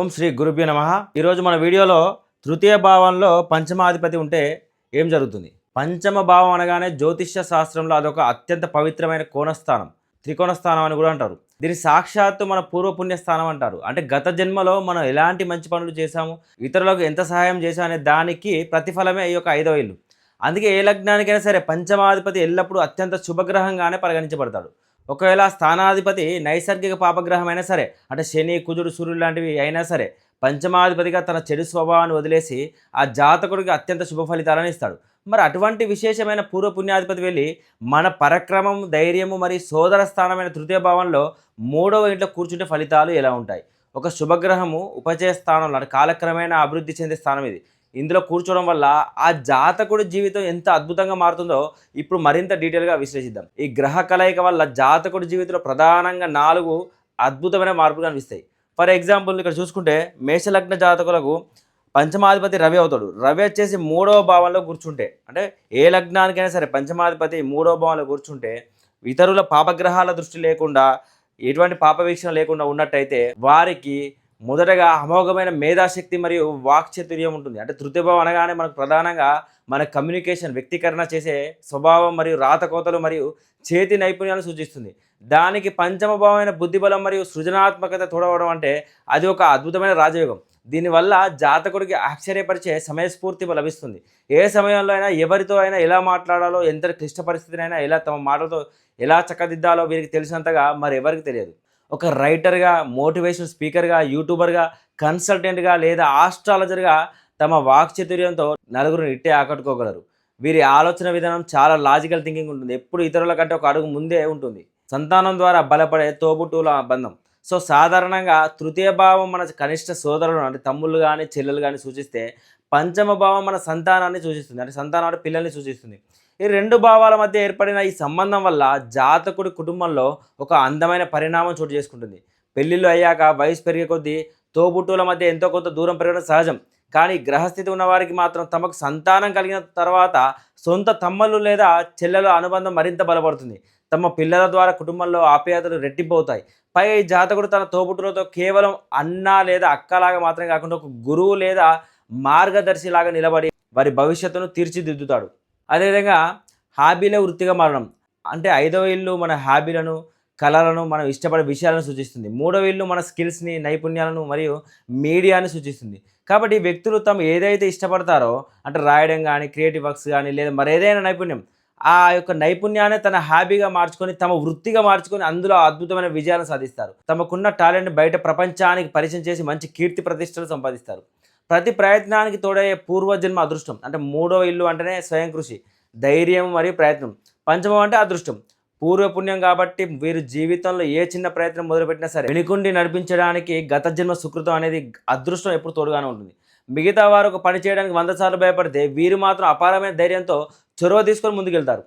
ఓం శ్రీ గురుభ్యో నమః. ఈరోజు మన వీడియోలో తృతీయ భావంలో పంచమాధిపతి ఉంటే ఏం జరుగుతుంది? పంచమ భావం అనగానే జ్యోతిష్య శాస్త్రంలో అదొక అత్యంత పవిత్రమైన కోణస్థానం, త్రికోణ స్థానం అని కూడా అంటారు. దీని సాక్షాత్తు మన పూర్వపుణ్య స్థానం అంటారు. అంటే గత జన్మలో మనం ఎలాంటి మంచి పనులు చేశాము, ఇతరులకు ఎంత సహాయం చేశాము అనే దానికి ప్రతిఫలమే ఈ యొక్క 5వ ఇల్లు. అందుకే ఏ లగ్నానికైనా సరే పంచమాధిపతి ఎల్లప్పుడూ అత్యంత శుభగ్రహంగానే పరిగణించబడతాడు. ఒకవేళ స్థానాధిపతి నైసర్గిక పాపగ్రహం అయినా సరే, అంటే శని, కుజుడు, సూర్యుడు లాంటివి అయినా సరే, పంచమాధిపతిగా తన చెడు స్వభావాన్ని వదిలేసి ఆ జాతకుడికి అత్యంత శుభ ఫలితాలను ఇస్తాడు. మరి అటువంటి విశేషమైన పూర్వపుణ్యాధిపతి వెళ్ళి మన పరక్రమం, ధైర్యము మరియు సోదర స్థానమైన తృతీయ భావంలో 3వ ఇంట్లో కూర్చుంటే ఫలితాలు ఎలా ఉంటాయి? ఒక శుభగ్రహము ఉపచయ స్థానంలో అంటే కాలక్రమేణా అభివృద్ధి చెందే స్థానం ఇది. ఇందులో కూర్చోవడం వల్ల ఆ జాతకుడి జీవితం ఎంత అద్భుతంగా మారుతుందో ఇప్పుడు మరింత డీటెయిల్గా విశ్లేషిద్దాం. ఈ గ్రహ కలయిక వల్ల జాతకుడి జీవితంలో ప్రధానంగా 4 అద్భుతమైన మార్పులు కనిపిస్తాయి. ఫర్ ఎగ్జాంపుల్ ఇక్కడ చూసుకుంటే మేషలగ్న జాతకులకు పంచమాధిపతి రవి అవుతాడు. రవి వచ్చేసి 3వ భావంలో కూర్చుంటే, అంటే ఏ లగ్నానికైనా సరే పంచమాధిపతి 3వ భావంలో కూర్చుంటే ఇతరుల పాపగ్రహాల దృష్టి లేకుండా, ఎటువంటి పాప వీక్షణ లేకుండా ఉన్నట్టయితే వారికి మొదటగా అమోఘమైన మేధాశక్తి మరియు వాక్చాతుర్యం ఉంటుంది. అంటే తృతీయ భావం అనగానే మనకు ప్రధానంగా మన కమ్యూనికేషన్, వ్యక్తీకరణ చేసే స్వభావం మరియు రాతకోతలు మరియు చేతి నైపుణ్యాలను సూచిస్తుంది. దానికి పంచమ భావమైన బుద్ధిబలం మరియు సృజనాత్మకత తోడవడం అంటే అది ఒక అద్భుతమైన రాజయోగం. దీనివల్ల జాతకుడికి ఆశ్చర్యపరిచే సమయస్ఫూర్తి లభిస్తుంది. ఏ సమయంలో అయినా ఎవరితో అయినా ఎలా మాట్లాడాలో, ఎంత క్లిష్ట పరిస్థితినైనా ఎలా తమ మాటలతో ఎలా చక్కదిద్దాలో వీరికి తెలిసినంతగా మరి ఎవరికి తెలియదు. ఒక రైటర్గా, మోటివేషనల్ స్పీకర్గా, యూట్యూబర్గా, కన్సల్టెంట్గా లేదా ఆస్ట్రాలజర్గా తమ వాక్చాతుర్యంతో నలుగురిని ఇట్టే ఆకట్టుకోగలరు. వీరి ఆలోచన విధానం చాలా లాజికల్ థింకింగ్ ఉంటుంది. ఎప్పుడు ఇతరుల కంటే ఒక అడుగు ముందే ఉంటుంది. సంతానం ద్వారా బలపడే తోబుట్టువుల బంధం. సో సాధారణంగా తృతీయ భావం మన కనిష్ట సోదరులు అంటే తమ్ముళ్ళు కానీ, చెల్లెలు కానీ సూచిస్తే, పంచమ భావం మన సంతానాన్ని సూచిస్తుంది. అంటే సంతానం అంటే పిల్లల్ని సూచిస్తుంది. ఈ 2 భావాల మధ్య ఏర్పడిన ఈ సంబంధం వల్ల జాతకుడి కుటుంబంలో ఒక అందమైన పరిణామం చోటు చేసుకుంటుంది. పెళ్ళిళ్ళు అయ్యాక వయసు పెరిగే కొద్దీ తోబుట్టువుల మధ్య ఎంతో కొంత దూరం పెరగడం సహజం. కానీ గ్రహస్థితి ఉన్నవారికి మాత్రం తమకు సంతానం కలిగిన తర్వాత సొంత తమ్ముళ్ళు లేదా చెల్లెల అనుబంధం మరింత బలపడుతుంది. తమ పిల్లల ద్వారా కుటుంబంలో ఆప్యాయతలు రెట్టింపవుతాయి. పైగా ఈ జాతకుడు తన తోబుట్టులతో కేవలం అన్న లేదా అక్కలాగా మాత్రమే కాకుండా ఒక గురువు లేదా మార్గదర్శిలాగా నిలబడి వారి భవిష్యత్తును తీర్చిదిద్దుతాడు. అదేవిధంగా హాబీలే వృత్తిగా మారడం. అంటే 5వ ఇల్లు మన హాబీలను, కళలను, మనం ఇష్టపడే విషయాలను సూచిస్తుంది. 3వ ఇల్లు మన స్కిల్స్ని, నైపుణ్యాలను మరియు మీడియాని సూచిస్తుంది. కాబట్టి వ్యక్తులు తాము ఏదైతే ఇష్టపడతారో, అంటే రాయడం కానీ, క్రియేటివ్ వర్క్స్ కానీ, లేదా మరేదైనా నైపుణ్యం, ఆ యొక్క నైపుణ్యాన్ని తన హాబీగా మార్చుకొని, తమ వృత్తిగా మార్చుకొని అందులో అద్భుతమైన విజయాలను సాధిస్తారు. తమకున్న టాలెంట్ బయట ప్రపంచానికి పరిచయం చేసి మంచి కీర్తి ప్రతిష్టలు సంపాదిస్తారు. ప్రతి ప్రయత్నానికి తోడయ్యే పూర్వజన్మ అదృష్టం. అంటే 3వ ఇల్లు అంటేనే స్వయం కృషి, ధైర్యం మరియు ప్రయత్నం. పంచమం అంటే అదృష్టం, పూర్వపుణ్యం. కాబట్టి వీరు జీవితంలో ఏ చిన్న ప్రయత్నం మొదలుపెట్టినా సరే వెనుకుండి నడిపించడానికి గత జన్మ సుకృతం అనేది అదృష్టం ఎప్పుడు తోడుగానే ఉంటుంది. మిగతా వారు ఒక పని చేయడానికి 100 సార్లు భయపడితే వీరు మాత్రం అపారమైన ధైర్యంతో చొరవ తీసుకొని ముందుకెళ్తారు.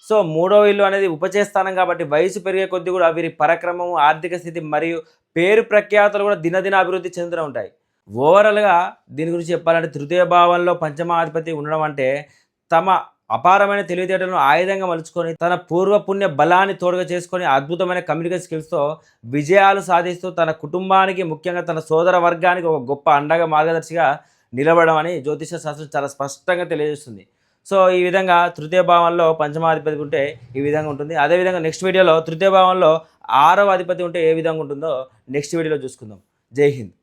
సో 3వ ఇల్లు అనేది ఉపచయ స్థానం కాబట్టి వయసు పెరిగే కొద్దీ కూడా వీరి పరాక్రమం, ఆర్థిక స్థితి మరియు పేరు ప్రఖ్యాతులు కూడా దినదిన అభివృద్ధి చెందుతూ ఉంటాయి. ఓవరాల్గా దీని గురించి చెప్పాలంటే తృతీయ భావంలో పంచమాధిపతి ఉండడం అంటే తమ అపారమైన తెలివితేటలను ఆయుధంగా మలుచుకొని తన పూర్వపుణ్య బలాన్ని తోడుగా చేసుకొని అద్భుతమైన కమ్యూనికేషన్ స్కిల్స్తో విజయాలు సాధిస్తూ తన కుటుంబానికి, ముఖ్యంగా తన సోదర వర్గానికి ఒక గొప్ప అండగా, మార్గదర్శిగా నిలబడడం అని జ్యోతిష శాస్త్రం చాలా స్పష్టంగా తెలియజేస్తుంది. సో ఈ విధంగా తృతీయ భావంలో పంచమాధిపతి ఉంటే ఈ విధంగా ఉంటుంది. అదేవిధంగా నెక్స్ట్ వీడియోలో తృతీయ భావంలో 6వ అధిపతి ఉంటే ఏ విధంగా ఉంటుందో నెక్స్ట్ వీడియోలో చూసుకుందాం. జై హింద్.